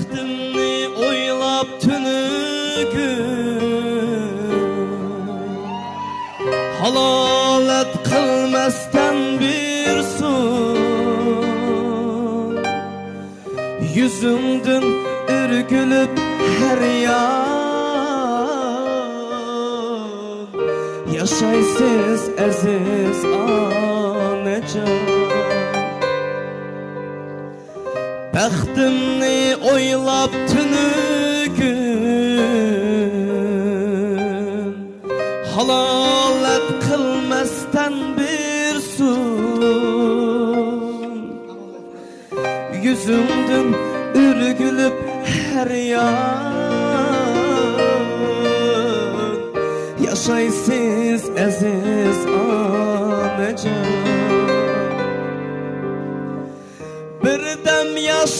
Bəxtimni oylab tünügün halalet qilmasdan bir so'ng yüzümdün ürgülüp her yan yaşaysiz aziz anacan. Bəxtimni oylab tünügün halalet qilmasdan bir so'ng yüzümdün ürgülüp her yan yaşaysiz aziz anacan. Bir dem yaş